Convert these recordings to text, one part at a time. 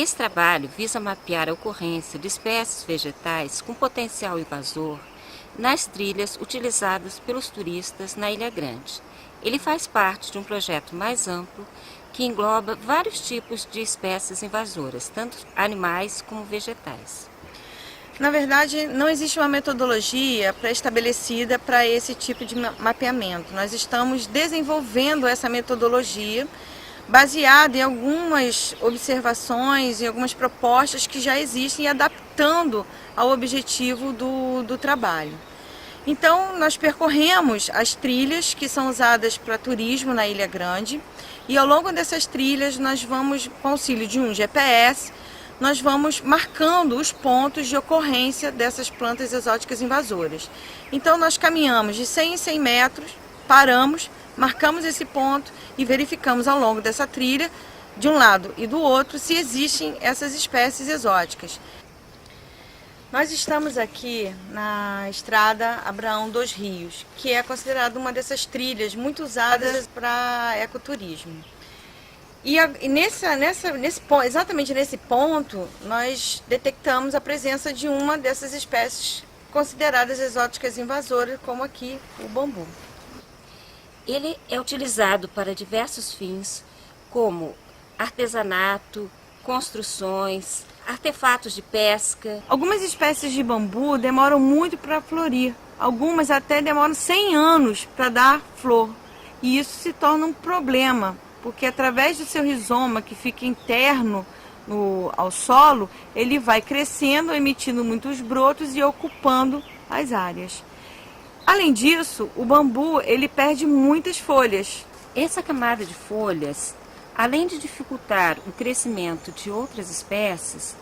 Esse trabalho visa mapear a ocorrência de espécies vegetais com potencial invasor nas trilhas utilizadas pelos turistas na Ilha Grande. Ele faz parte de um projeto mais amplo que engloba vários tipos de espécies invasoras, tanto animais como vegetais. Na verdade, não existe uma metodologia pré-estabelecida para esse tipo de mapeamento. Nós estamos desenvolvendo essa metodologia baseada em algumas observações e algumas propostas que já existem e adaptando ao objetivo do trabalho. Então, nós percorremos as trilhas que são usadas para turismo na Ilha Grande e ao longo dessas trilhas nós vamos, com auxílio de um GPS, nós vamos marcando os pontos de ocorrência dessas plantas exóticas invasoras. Então nós caminhamos de 100 em 100 metros, paramos, marcamos esse ponto e verificamos ao longo dessa trilha, de um lado e do outro, se existem essas espécies exóticas. Nós estamos aqui na estrada Abraão dos Rios, que é considerada uma dessas trilhas muito usadas para ecoturismo. E exatamente nesse ponto, nós detectamos a presença de uma dessas espécies consideradas exóticas invasoras, como aqui o bambu. Ele é utilizado para diversos fins, como artesanato, construções, artefatos de pesca. Algumas espécies de bambu demoram muito para florir, algumas até demoram 100 anos para dar flor, e isso se torna um problema, porque através do seu rizoma, que fica interno ao solo, ele vai crescendo, emitindo muitos brotos e ocupando as áreas. Além disso, o bambu ele perde muitas folhas. Essa camada de folhas, além de dificultar o crescimento de outras espécies,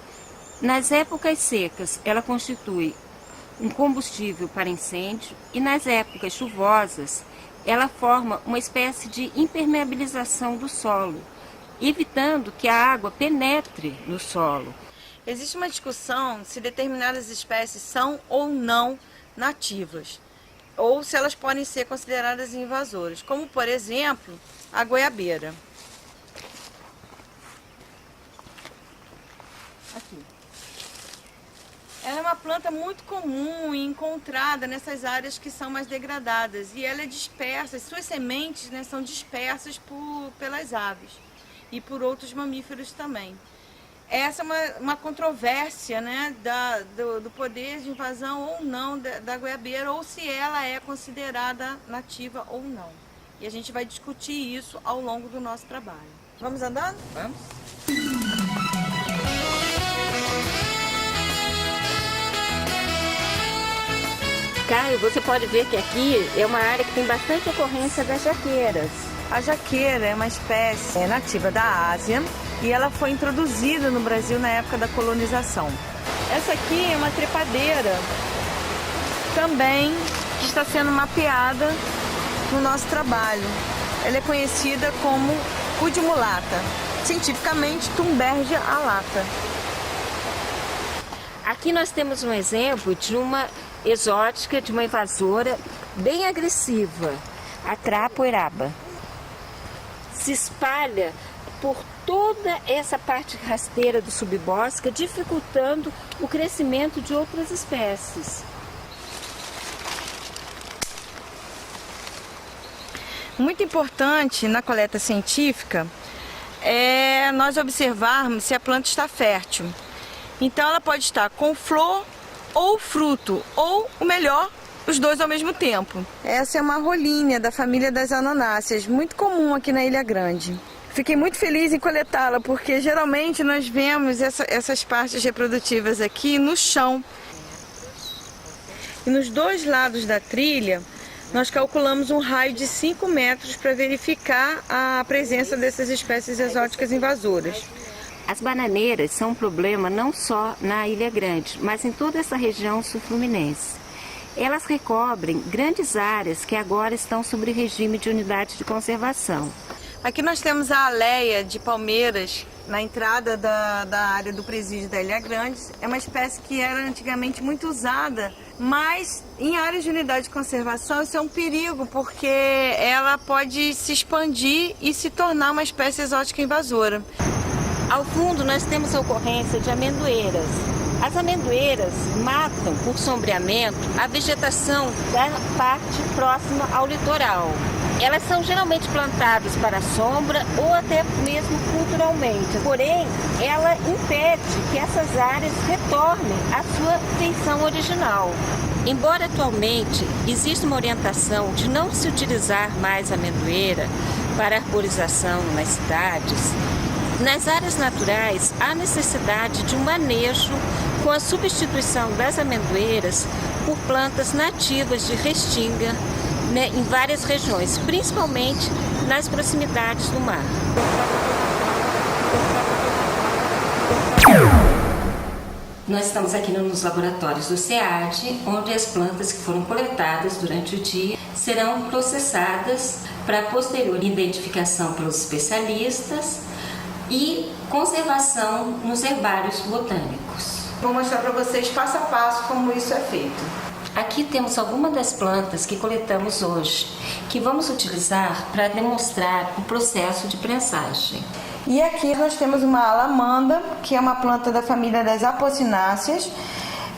nas épocas secas ela constitui um combustível para incêndio e nas épocas chuvosas ela forma uma espécie de impermeabilização do solo, evitando que a água penetre no solo. Existe uma discussão se determinadas espécies são ou não nativas, ou se elas podem ser consideradas invasoras, como por exemplo a goiabeira. Aqui. Ela é uma planta muito comum e encontrada nessas áreas que são mais degradadas e ela é dispersa, suas sementes, né, são dispersas pelas aves e por outros mamíferos também. Essa é uma controvérsia, né, do poder de invasão ou não da goiabeira, ou se ela é considerada nativa ou não. E a gente vai discutir isso ao longo do nosso trabalho. Vamos andando? Vamos? Caio, você pode ver que aqui é uma área que tem bastante ocorrência das jaqueiras. A jaqueira é uma espécie nativa da Ásia e ela foi introduzida no Brasil na época da colonização. Essa aqui é uma trepadeira também que está sendo mapeada no nosso trabalho. Ela é conhecida como cu de mulata, cientificamente Thunbergia alata. Aqui nós temos um exemplo de uma exótica, de uma invasora bem agressiva, a crapoeraba. Se espalha por toda essa parte rasteira do subbosque, dificultando o crescimento de outras espécies. Muito importante na coleta científica é nós observarmos se a planta está fértil. Então ela pode estar com flor ou fruto, ou o melhor, os dois ao mesmo tempo. Essa é uma rolínea da família das anonáceas, muito comum aqui na Ilha Grande. Fiquei muito feliz em coletá-la, porque geralmente nós vemos essas partes reprodutivas aqui no chão. E nos dois lados da trilha, nós calculamos um raio de 5 metros para verificar a presença dessas espécies exóticas invasoras. As bananeiras são um problema não só na Ilha Grande, mas em toda essa região sul-fluminense. Elas recobrem grandes áreas que agora estão sob regime de unidade de conservação. Aqui nós temos a aléia de palmeiras na entrada da área do presídio da Ilha Grande. É uma espécie que era antigamente muito usada, mas em áreas de unidade de conservação isso é um perigo, porque ela pode se expandir e se tornar uma espécie exótica invasora. Ao fundo nós temos a ocorrência de amendoeiras. As amendoeiras matam, por sombreamento, a vegetação da parte próxima ao litoral. Elas são geralmente plantadas para a sombra ou até mesmo culturalmente. Porém, ela impede que essas áreas retornem à sua feição original. Embora atualmente exista uma orientação de não se utilizar mais a amendoeira para arborização nas cidades, nas áreas naturais há necessidade de um manejo com a substituição das amendoeiras por plantas nativas de restinga, em várias regiões, principalmente nas proximidades do mar. Nós estamos aqui nos laboratórios do SEAD, onde as plantas que foram coletadas durante o dia serão processadas para posterior identificação pelos especialistas e conservação nos herbários botânicos. Vou mostrar para vocês passo a passo como isso é feito. Aqui temos algumas das plantas que coletamos hoje, que vamos utilizar para demonstrar o processo de prensagem. E aqui nós temos uma alamanda, que é uma planta da família das apocináceas.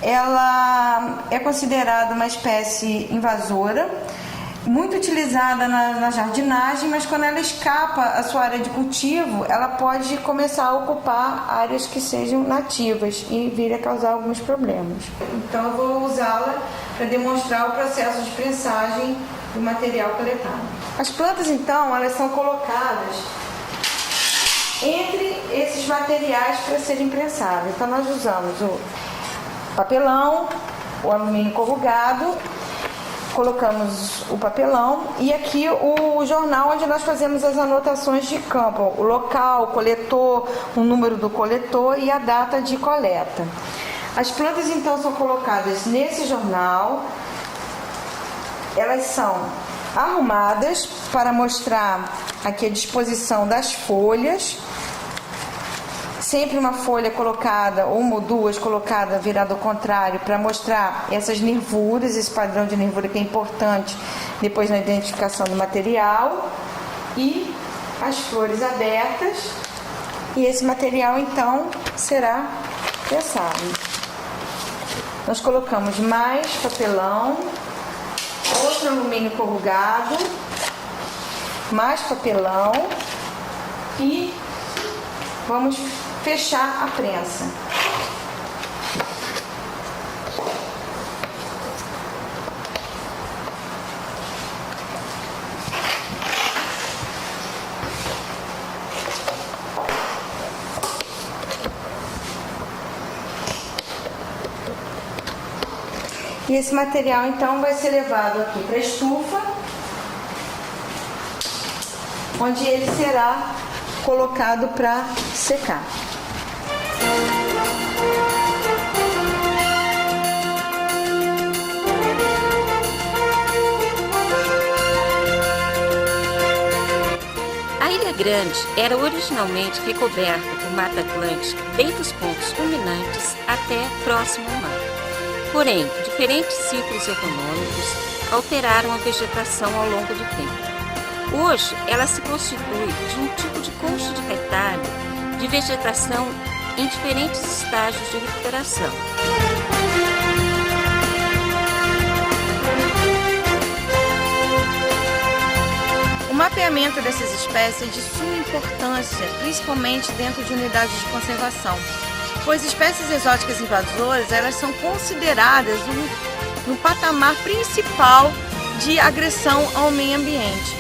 Ela é considerada uma espécie invasora, muito utilizada na jardinagem, mas quando ela escapa a sua área de cultivo, ela pode começar a ocupar áreas que sejam nativas e vir a causar alguns problemas. Então eu vou usá-la para demonstrar o processo de prensagem do material coletado. As plantas, então, elas são colocadas entre esses materiais para serem prensadas. Então nós usamos o papelão, o alumínio corrugado, colocamos o papelão e aqui o jornal onde nós fazemos as anotações de campo, o local, o coletor, o número do coletor e a data de coleta. As plantas então são colocadas nesse jornal, elas são arrumadas para mostrar aqui a disposição das folhas, sempre uma folha colocada, uma ou duas colocadas virada ao contrário, para mostrar essas nervuras, esse padrão de nervura que é importante depois na identificação do material, e as flores abertas, e esse material então será prensado. Nós colocamos mais papelão, outro alumínio corrugado, mais papelão e vamos fechar a prensa. E esse material então vai ser levado aqui para a estufa, onde ele será colocado para secar. A Ilha Grande era originalmente recoberta por Mata Atlântica, bem dos pontos culminantes até próximo ao mar. Porém, diferentes ciclos econômicos alteraram a vegetação ao longo do tempo. Hoje, ela se constitui de um tipo de concha de retalho de vegetação em diferentes estágios de recuperação. O mapeamento dessas espécies é de suma importância, principalmente dentro de unidades de conservação, pois espécies exóticas invasoras elas são consideradas no patamar principal de agressão ao meio ambiente.